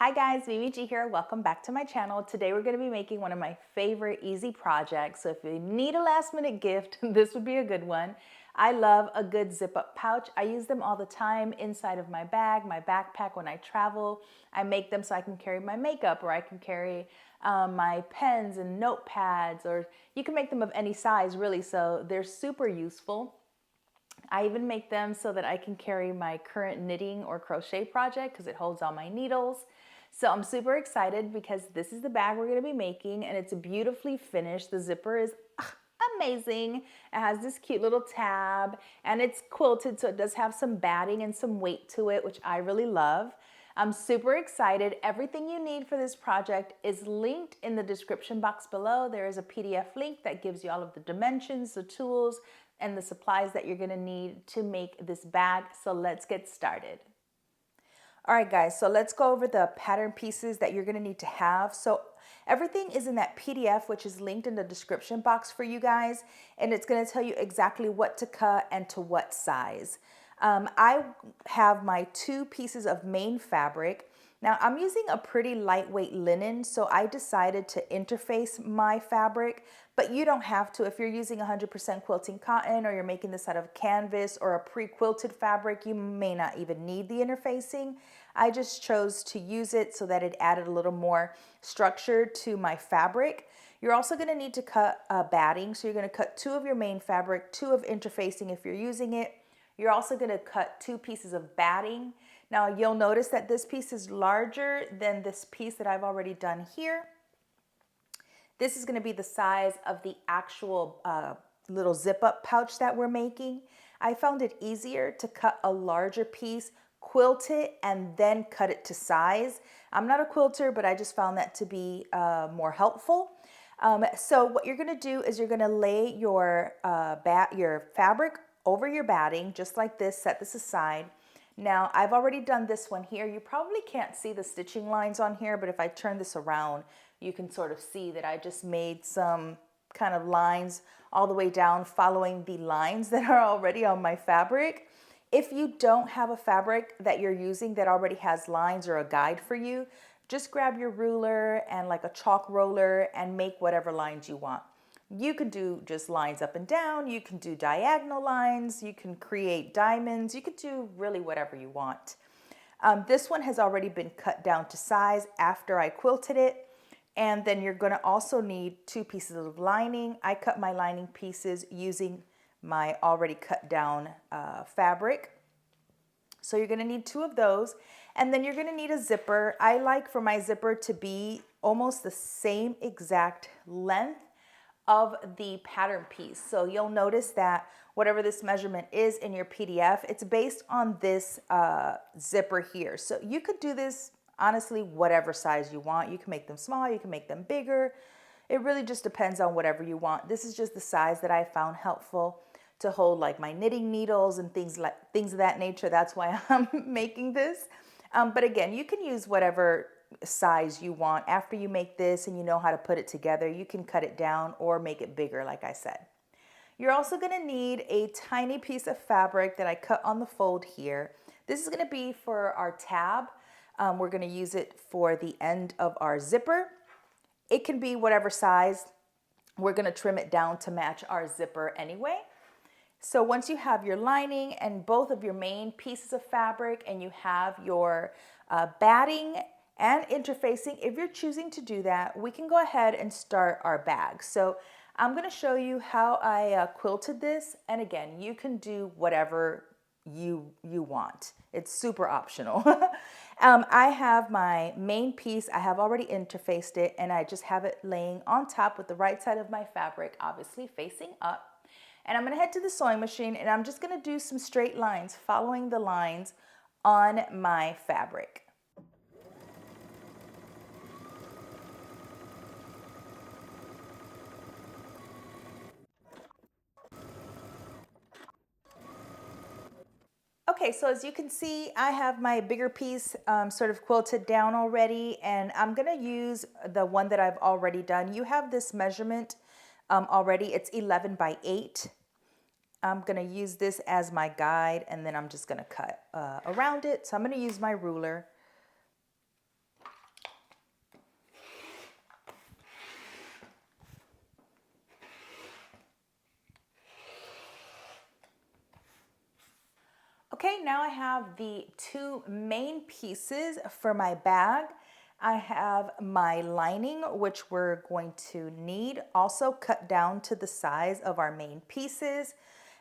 Hi guys, Mimi G here. Welcome back to my channel. Today we're going to be making one of my favorite easy projects. So if you need a last minute gift, this would be a good one. I love a good zip up pouch. I use them all the time inside of my bag, my backpack when I travel. I make them so I can carry my makeup, or I can carry my pens and notepads, or you can make them of any size really. So they're super useful. I even make them so that I can carry my current knitting or crochet project because it holds all my needles. So I'm super excited because this is the bag we're going to be making, and it's beautifully finished. The zipper is amazing. It has this cute little tab and it's quilted, so it does have some batting and some weight to it, which I really love. I'm super excited. Everything you need for this project is linked in the description box below. There is a PDF link that gives you all of the dimensions, the tools, and the supplies that you're gonna need to make this bag. So let's get started. All right, guys, so let's go over the pattern pieces that you're gonna need to have. So everything is in that PDF, which is linked in the description box for you guys, and it's gonna tell you exactly what to cut and to what size. I have my 2 pieces of main fabric. Now I'm using a pretty lightweight linen, so I decided to interface my fabric, but you don't have to. If you're using 100% quilting cotton, or you're making this out of canvas or a pre-quilted fabric, you may not even need the interfacing. I just chose to use it so that it added a little more structure to my fabric. You're also going to need to cut batting, so you're going to cut 2 of your main fabric, 2 of interfacing if you're using it. You're also going to cut 2 pieces of batting. Now you'll notice that this piece is larger than this piece that I've already done here. This is going to be the size of the actual little zip up pouch that we're making. I found it easier to cut a larger piece, quilt it, and then cut it to size. I'm not a quilter, but I just found that to be more helpful. So what you're going to do is you're going to lay your fabric over your batting, just like this. Set this aside. Now, I've already done this one here. You probably can't see the stitching lines on here, but if I turn this around, you can sort of see that I just made some kind of lines all the way down, following the lines that are already on my fabric. If you don't have a fabric that you're using that already has lines or a guide for you, just grab your ruler and like a chalk roller and make whatever lines you want. You can do just lines up and down, you can do diagonal lines, you can create diamonds, you could do really whatever you want. This one has already been cut down to size after I quilted it. And then you're going to also need 2 pieces of lining. I cut my lining pieces using my already cut down fabric. So you're going to need 2 of those. And then you're going to need a zipper. I like for my zipper to be almost the same exact length of the pattern piece. So you'll notice that whatever this measurement is in your PDF, it's based on this zipper here. So you could do this honestly whatever size you want. You can make them small, you can make them bigger. It really just depends on whatever you want. This is just the size that I found helpful to hold like my knitting needles and things of that nature. That's why I'm making this. But again, you can use whatever size you want. After you make this and you know how to put it together, you can cut it down or make it bigger, like I said. You're also going to need a tiny piece of fabric that I cut on the fold here. This is going to be for our tab. We're going to use it for the end of our zipper. It can be whatever size. We're going to trim it down to match our zipper anyway. So once you have your lining and both of your main pieces of fabric, and you have your batting and interfacing, if you're choosing to do that, we can go ahead and start our bag. So I'm going to show you how I quilted this. And again, you can do whatever you want. It's super optional. I have my main piece. I have already interfaced it, and I just have it laying on top with the right side of my fabric, obviously facing up. And I'm going to head to the sewing machine, and I'm just going to do some straight lines, following the lines on my fabric. Okay, so as you can see, I have my bigger piece sort of quilted down already, and I'm gonna use the one that I've already done. You have this measurement already. It's 11 by 8. I'm gonna use this as my guide, and then I'm just gonna cut around it. So I'm gonna use my ruler. Okay, now I have the two main pieces for my bag. I have my lining, which we're going to need, also cut down to the size of our main pieces.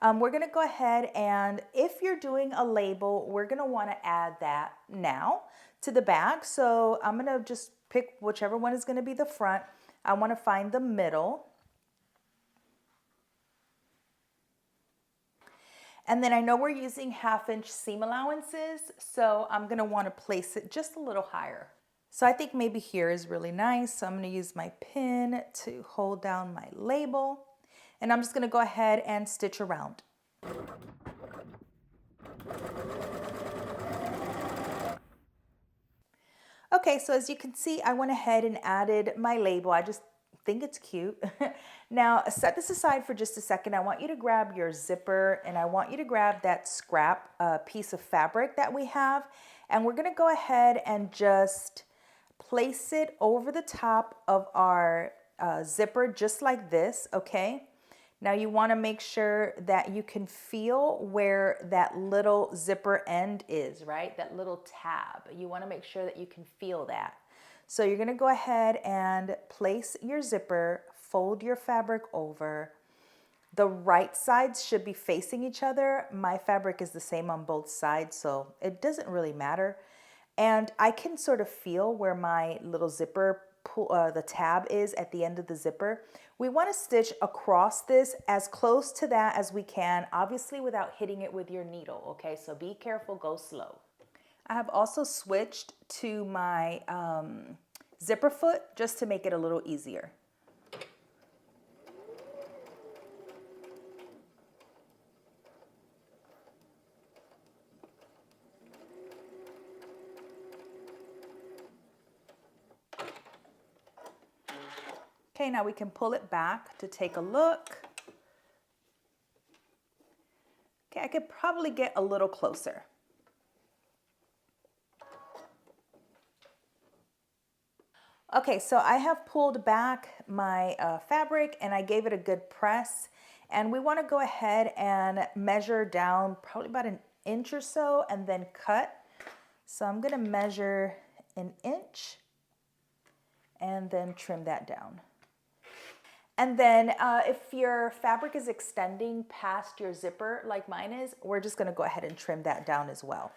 We're gonna go ahead and if you're doing a label, we're gonna wanna add that now to the bag. So I'm gonna just pick whichever one is gonna be the front. I wanna find the middle. And then I know we're using 1/2 inch seam allowances, so I'm gonna wanna place it just a little higher. So I think maybe here is really nice. So I'm gonna use my pin to hold down my label. And I'm just gonna go ahead and stitch around. Okay, so as you can see, I went ahead and added my label. I just think it's cute. Now, set this aside for just a second. I want you to grab your zipper and I want you to grab that scrap piece of fabric that we have. And we're gonna go ahead and just place it over the top of our zipper just like this, okay? Now you want to make sure that you can feel where that little zipper end is, right? That little tab. You want to make sure that you can feel that. So you're going to go ahead and place your zipper, fold your fabric over. The right sides should be facing each other. My fabric is the same on both sides, so it doesn't really matter. And I can sort of feel where my little zipper, the tab is at the end of the zipper. We want to stitch across this as close to that as we can, obviously without hitting it with your needle, okay? So be careful, go slow. I have also switched to my zipper foot just to make it a little easier. Okay, now we can pull it back to take a look. Okay, I could probably get a little closer. Okay, so I have pulled back my fabric and I gave it a good press. And we want to go ahead and measure down probably about 1 inch or so and then cut. So I'm going to measure 1 inch and then trim that down. And then if your fabric is extending past your zipper like mine is, we're just going to go ahead and trim that down as well.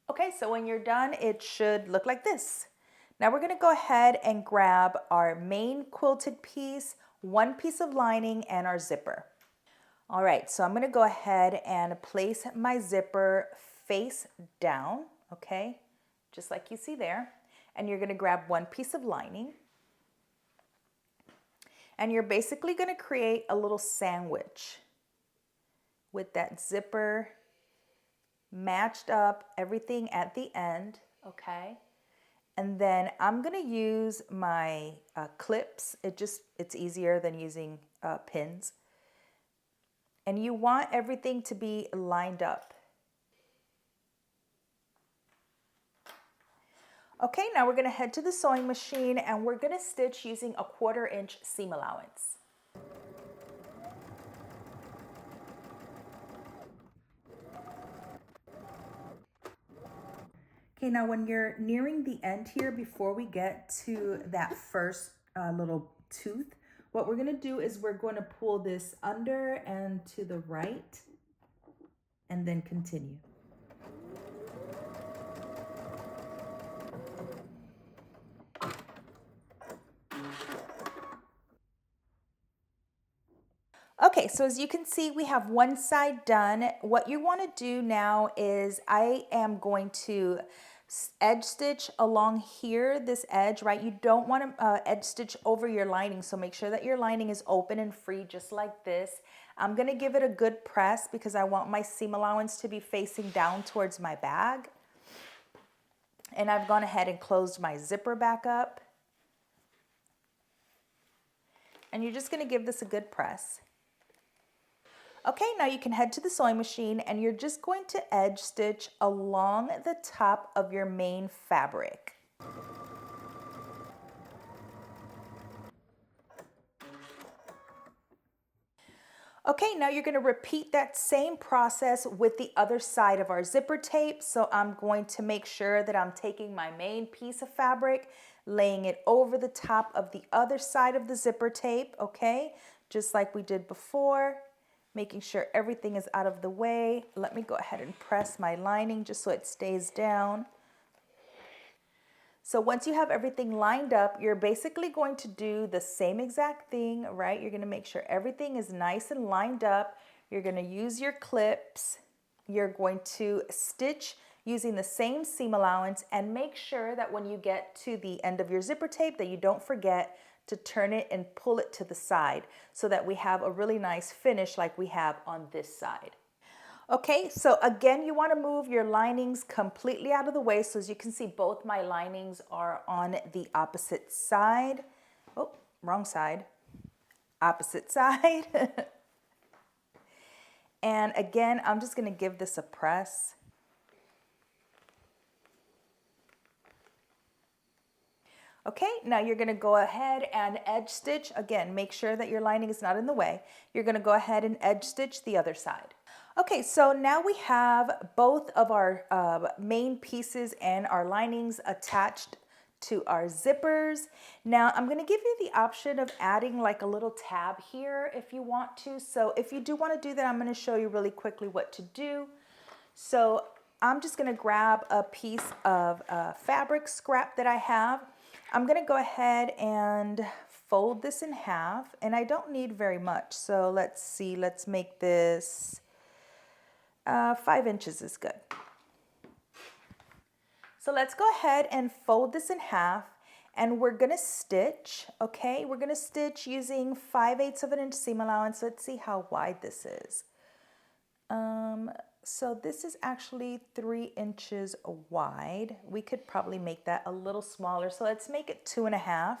Okay, so when you're done, it should look like this. Now we're going to go ahead and grab our main quilted piece, one piece of lining, and our zipper. All right, so I'm going to go ahead and place my zipper face down, okay, just like you see there. And you're going to grab one piece of lining. And you're basically going to create a little sandwich with that zipper matched up, everything at the end, okay? And then I'm gonna use my clips. It's easier than using pins. And you want everything to be lined up. Okay, now we're gonna head to the sewing machine and we're gonna stitch using a 1/4 inch seam allowance. Okay, now when you're nearing the end here, before we get to that first little tooth, what we're gonna do is we're going to pull this under and to the right and then continue. Okay, so as you can see, we have one side done. What you want to do now is I am going to edge stitch along here, this edge, right? You don't want to edge stitch over your lining, so make sure that your lining is open and free just like this. I'm going to give it a good press because I want my seam allowance to be facing down towards my bag. And I've gone ahead and closed my zipper back up. And you're just going to give this a good press. Okay, now you can head to the sewing machine and you're just going to edge stitch along the top of your main fabric. Okay, now you're going to repeat that same process with the other side of our zipper tape. So I'm going to make sure that I'm taking my main piece of fabric, laying it over the top of the other side of the zipper tape, okay? Just like we did before, making sure everything is out of the way. Let me go ahead and press my lining just so it stays down. So once you have everything lined up, you're basically going to do the same exact thing, right? You're going to make sure everything is nice and lined up. You're going to use your clips. You're going to stitch using the same seam allowance, and make sure that when you get to the end of your zipper tape that you don't forget to turn it and pull it to the side so that we have a really nice finish like we have on this side. Okay, so again, you want to move your linings completely out of the way. So as you can see, both my linings are on the opposite side. Oh, wrong side. Opposite side. And again, I'm just going to give this a press. Okay, now you're going to go ahead and edge stitch. Again, make sure that your lining is not in the way. You're going to go ahead and edge stitch the other side. Okay, so now we have both of our main pieces and our linings attached to our zippers. Now I'm going to give you the option of adding like a little tab here if you want to. So if you do want to do that, I'm going to show you really quickly what to do. So I'm just going to grab a piece of fabric scrap that I have. I'm going to go ahead and fold this in half, and I don't need very much. So let's see, let's make this 5 inches is good. So let's go ahead and fold this in half, and we're going to stitch, okay? We're going to stitch using 5/8 of an inch seam allowance. Let's see how wide this is. So this is actually 3 inches wide. We could probably make that a little smaller. So let's make it 2.5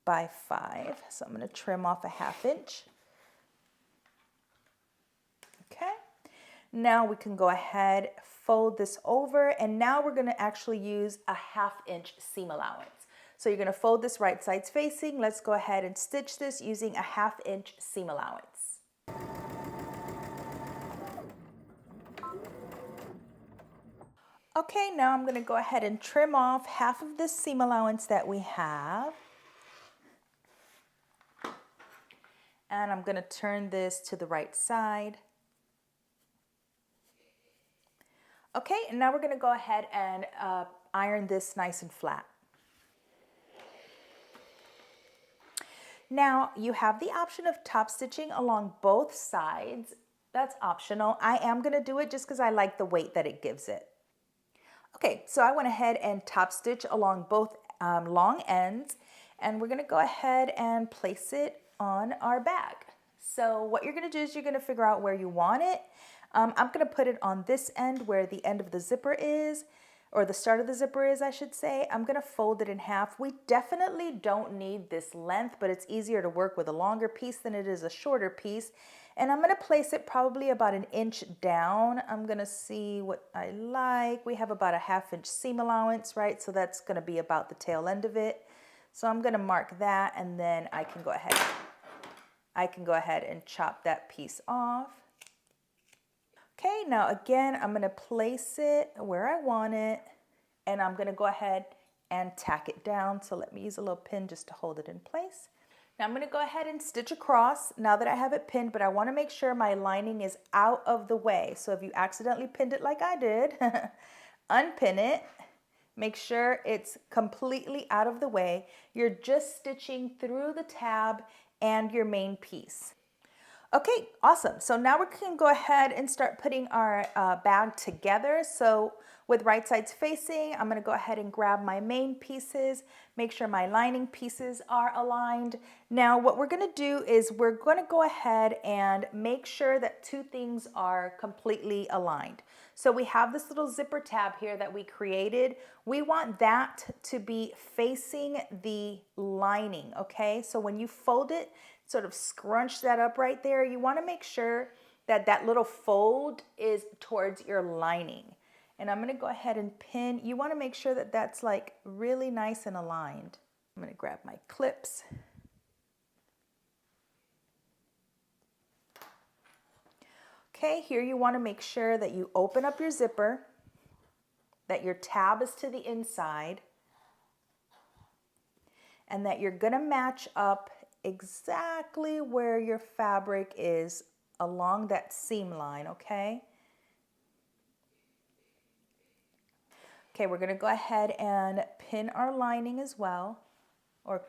by 5. So I'm going to trim off a 1/2 inch. Okay. Now we can go ahead, fold this over, and now we're going to actually use a 1/2 inch seam allowance. So you're going to fold this right sides facing. Let's go ahead and stitch this using a 1/2 inch seam allowance. Okay, now I'm going to go ahead and trim off half of this seam allowance that we have. And I'm going to turn this to the right side. Okay, and now we're going to go ahead and iron this nice and flat. Now you have the option of top stitching along both sides. That's optional. I am going to do it just because I like the weight that it gives it. Okay, so I went ahead and top stitch along both long ends, and we're going to go ahead and place it on our bag. So what you're going to do is you're going to figure out where you want it. I'm going to put it on this end where the end of the zipper is, or the start of the zipper is, I should say. I'm going to fold it in half. We definitely don't need this length, but it's easier to work with a longer piece than it is a shorter piece. And I'm going to place it probably about 1 inch down. I'm going to see what I like. We have about a 1/2 inch seam allowance, right? So that's going to be about the tail end of it. So I'm going to mark that, and then I can go ahead and chop that piece off. Okay, now again, I'm going to place it where I want it, and I'm going to go ahead and tack it down. So let me use a little pin just to hold it in place. Now I'm going to go ahead and stitch across now that I have it pinned, but I want to make sure my lining is out of the way. So if you accidentally pinned it like I did, unpin it. Make sure it's completely out of the way. You're just stitching through the tab and your main piece. Okay, awesome. So now we can go ahead and start putting our bag together. So with right sides facing, I'm going to go ahead and grab my main pieces, make sure my lining pieces are aligned. Now what we're going to do is we're going to go ahead and make sure that 2 things are completely aligned. So we have this little zipper tab here that we created. We want that to be facing the lining, okay? So when you fold it, sort of scrunch that up right there. You want to make sure that that little fold is towards your lining. And I'm going to go ahead and pin. You want to make sure that that's like really nice and aligned. I'm going to grab my clips. Okay, here you want to make sure that you open up your zipper, that your tab is to the inside, and that you're going to match up exactly where your fabric is along that seam line, okay? Okay, we're going to go ahead and pin our lining as well, or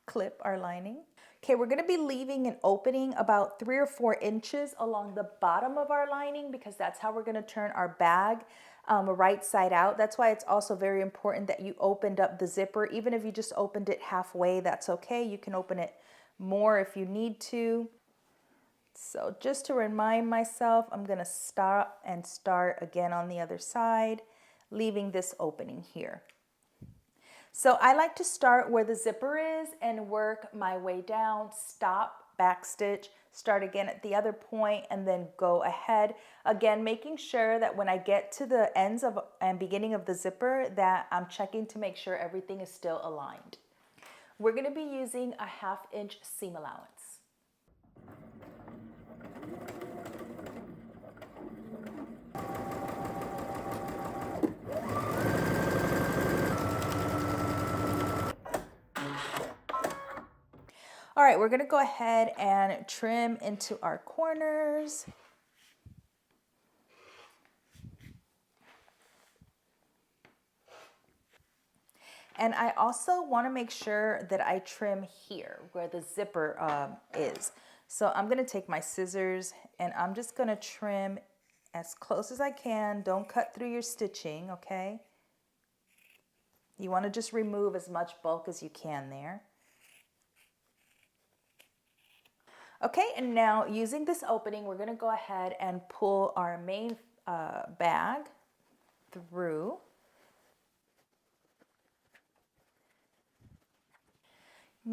clip our lining. Okay, we're going to be leaving an opening about 3 or 4 inches along the bottom of our lining because that's how we're going to turn our bag right side out. That's why it's also very important that you opened up the zipper. Even if you just opened it halfway, that's okay. You can open it more if you need to. So just to remind myself, I'm going to stop and start again on the other side, leaving this opening here. So I like to start where the zipper is and work my way down, stop, backstitch, start again at the other point, and then go ahead. Again, making sure that when I get to the ends of and beginning of the zipper that I'm checking to make sure everything is still aligned. We're going to be using a 1/2 inch seam allowance. All right, we're going to go ahead and trim into our corners. And I also want to make sure that I trim here where the zipper is. So I'm going to take my scissors and I'm just going to trim as close as I can. Don't cut through your stitching, okay? You want to just remove as much bulk as you can there. Okay, and now using this opening, we're going to go ahead and pull our main bag through.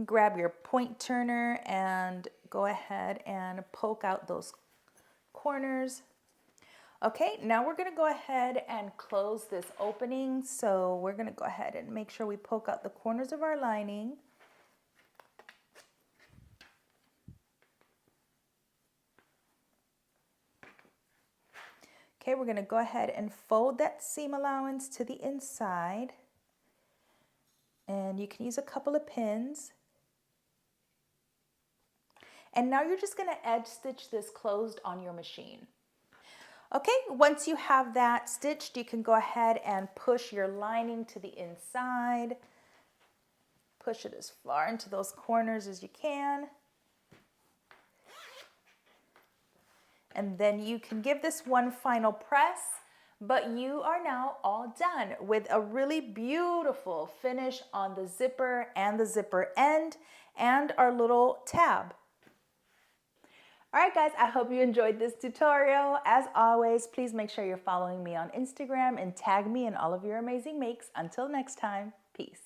Grab your point turner and go ahead and poke out those corners. Okay, now we're going to go ahead and close this opening. So we're going to go ahead and make sure we poke out the corners of our lining. Okay, we're going to go ahead and fold that seam allowance to the inside. And you can use a couple of pins. And now you're just going to edge stitch this closed on your machine. Okay, once you have that stitched, you can go ahead and push your lining to the inside. Push it as far into those corners as you can. And then you can give this one final press, but you are now all done with a really beautiful finish on the zipper and the zipper end and our little tab. All right, guys, I hope you enjoyed this tutorial. As always, please make sure you're following me on Instagram and tag me in all of your amazing makes. Until next time, peace.